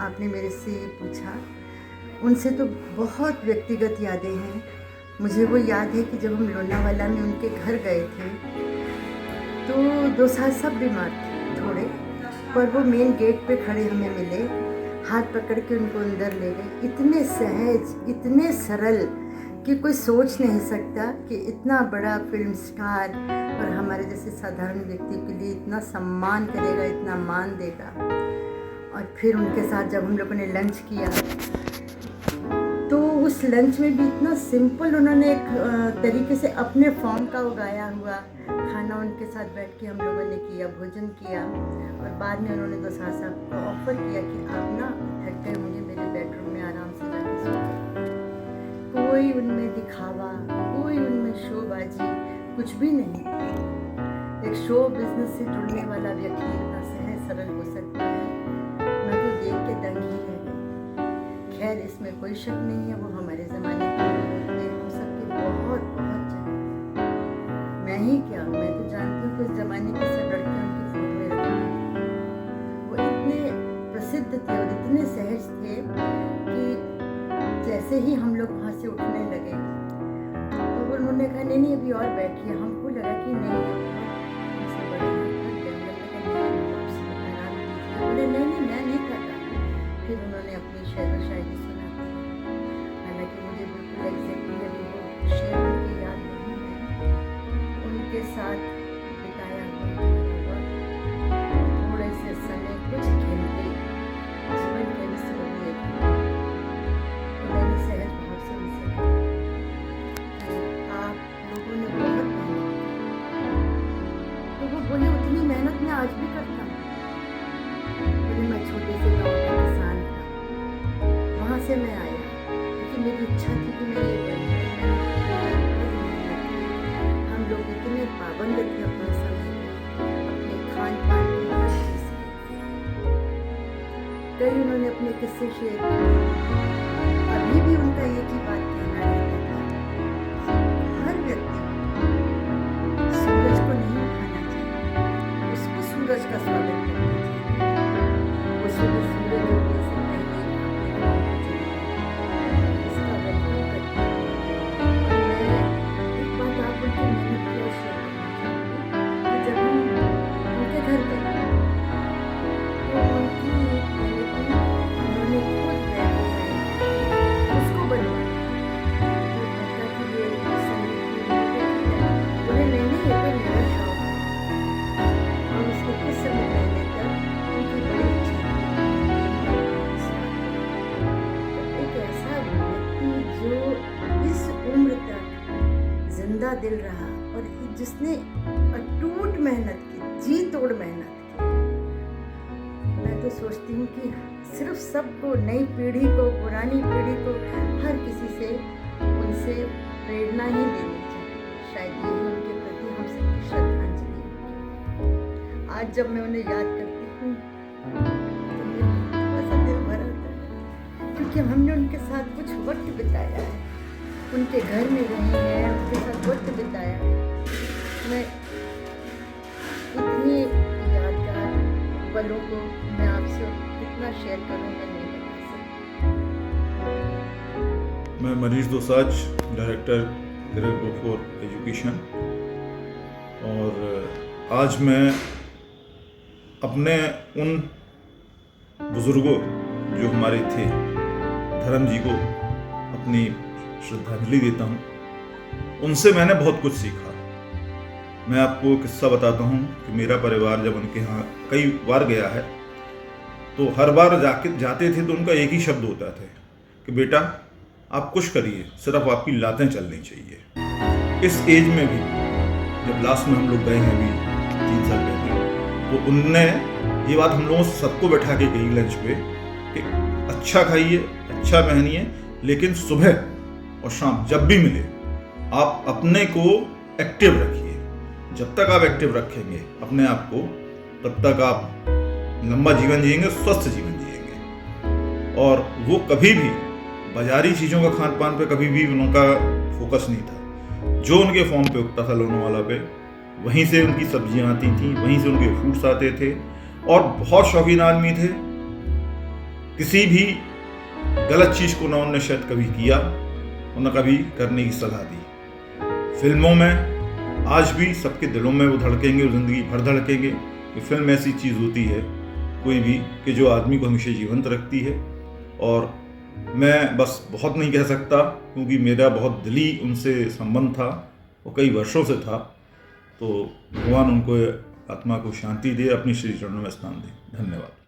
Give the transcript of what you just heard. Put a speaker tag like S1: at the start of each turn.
S1: आपने मेरे से पूछा, उनसे तो बहुत व्यक्तिगत यादें हैं। मुझे वो याद है कि जब हम लोनावाला में उनके घर गए थे तो 2 साल सब बीमार थे थोड़े, पर वो मेन गेट पे खड़े हमें मिले, हाथ पकड़ के उनको अंदर ले गए। इतने सहज, इतने सरल कि कोई सोच नहीं सकता कि इतना बड़ा फिल्म स्टार और हमारे जैसे साधारण व्यक्ति के लिए इतना सम्मान करेगा, इतना मान देगा। और फिर उनके साथ जब हम लोगों ने लंच किया तो उस लंच में भी इतना सिंपल उन्होंने एक तरीके से अपने फॉर्म का उगाया हुआ खाना उनके साथ बैठ के हम लोगों ने किया, भोजन किया। और बाद में उन्होंने दोसांझ साहब को ऑफ़र किया कि आप ना थक गए होंगे, मेरे बेडरूम में आराम से जाके सो जाओ। कोई उनमें दिखावा, कोई उनमें शोबाजी कुछ भी नहीं। एक शो बिजनेस से जुड़ने वाला व्यक्ति इतना सहज सरल हो सकता है, मैं तो देख के दंग ही रह गई। खैर, इसमें कोई शक नहीं है, वो हमारे ज़माने के थे, हम सबके बहुत बहुत जानते। मैं ही क्या, मैं तो जानती हूँ कि उस ज़माने की सब लड़कियाँ उनकी फोटोएं रखती। वो इतने प्रसिद्ध थे और इतने सहज थे कि जैसे ही हम लोग वहाँ से उठने लगे तो वो उन्होंने कहा नहीं अभी और बैठिए। हमको लगा कि नहीं, हमसे बड़े बोले नहीं मैं नहीं करता। फिर उन्होंने अपनी शेर व शायरी सुना। हालांकि मुझे बिल्कुल एग्जैक्टली अभी वो शेर उनकी याद नहीं है। उनके साथ बिताया हुआ थोड़े से समय कुछ खेलते जीवन के भी सुनिए तो मैंने सहज भाव से उनसे कहा कि आप लोगों ने बहुत मेहनत की। तो वो बोले उतनी मेहनत मैं आज भी करता हूँ। मैं छोटे से गाँव का किसान था, वहाँ से मैं आया क्योंकि मेरी इच्छा थी कि मैं ये बनूँ। हम लोग इतने पाबंद थे अपने समय में, अपने खान पान की हर चीज़ की। कई उन्होंने अपने किस्से शेयर किए। अभी भी उनका एक ही बात कहना रहता था, हर व्यक्ति सूरज को नहीं उठाना चाहिए, उसको सूरज का स्वागत करना चाहिए। दिल रहा और जिसने अटूट मेहनत की, जी तोड़ मेहनत की। मैं तो सोचती हूँ कि सिर्फ सबको, नई पीढ़ी को, पुरानी पीढ़ी को, हर किसी से उनसे प्रेरणा ही लेनी चाहिए। शायद यही उनके प्रति हम सबकी श्रद्धांजलि होगी। आज जब मैं उन्हें याद करती हूँ तो मेरा थोड़ा सा दिल भर आता है, क्योंकि हमने उनके साथ कुछ वक्त बिताया है, उनके घर में रहे हैं, उनके साथ वक्त बिताया है। मैं इतनी यादगार पलों को मैं आपसे कितना शेयर करूँ, मैं नहीं बता सकती।
S2: मैं Manish Dosanjh, director grade group for education, और आज मैं अपने उन बुज़ुर्गों जो हमारे थे, धर्म जी को अपनी श्रद्धांजलि देता हूँ। उनसे मैंने बहुत कुछ सीखा। मैं आपको किस्सा बताता हूँ कि मेरा परिवार जब उनके यहाँ कई बार गया है तो हर बार जाते थे तो उनका एक ही शब्द होता था कि बेटा आप कुछ करिए, सिर्फ आपकी लातें चलनी चाहिए। इस एज में भी जब लास्ट में हम लोग गए हैं अभी 3 साल पहले, तो उनने ये बात हम लोगों से सबको बैठा के कही लंच पे कि अच्छा खाइए, अच्छा पहनिए, लेकिन सुबह और शाम जब भी मिले आप अपने को एक्टिव रखिए। जब तक आप एक्टिव रखेंगे अपने आप को, तब तक आप लंबा जीवन जिएंगे, स्वस्थ जीवन जिएंगे। और वो कभी भी बाजारी चीज़ों का खान पान पे कभी भी उनका फोकस नहीं था। जो उनके फॉर्म पे उगता था लोनावाला पे, वहीं से उनकी सब्जियां आती थी, वहीं से उनके फ्रूट्स आते थे। और बहुत शौकीन आदमी थे किसी भी गलत चीज़ को ना उन्होंने शायद कभी किया और न कभी करने की सलाह दी। फिल्मों में आज भी सबके दिलों में वो धड़केंगे और ज़िंदगी भर धड़केंगे कि फिल्म ऐसी चीज़ होती है कोई भी कि जो आदमी को हमेशा जीवंत रखती है। और मैं बस बहुत नहीं कह सकता क्योंकि मेरा बहुत दिली उनसे संबंध था और कई वर्षों से था। तो भगवान उनको आत्मा को शांति दे, अपनी श्री चरणों में स्नान दे। धन्यवाद।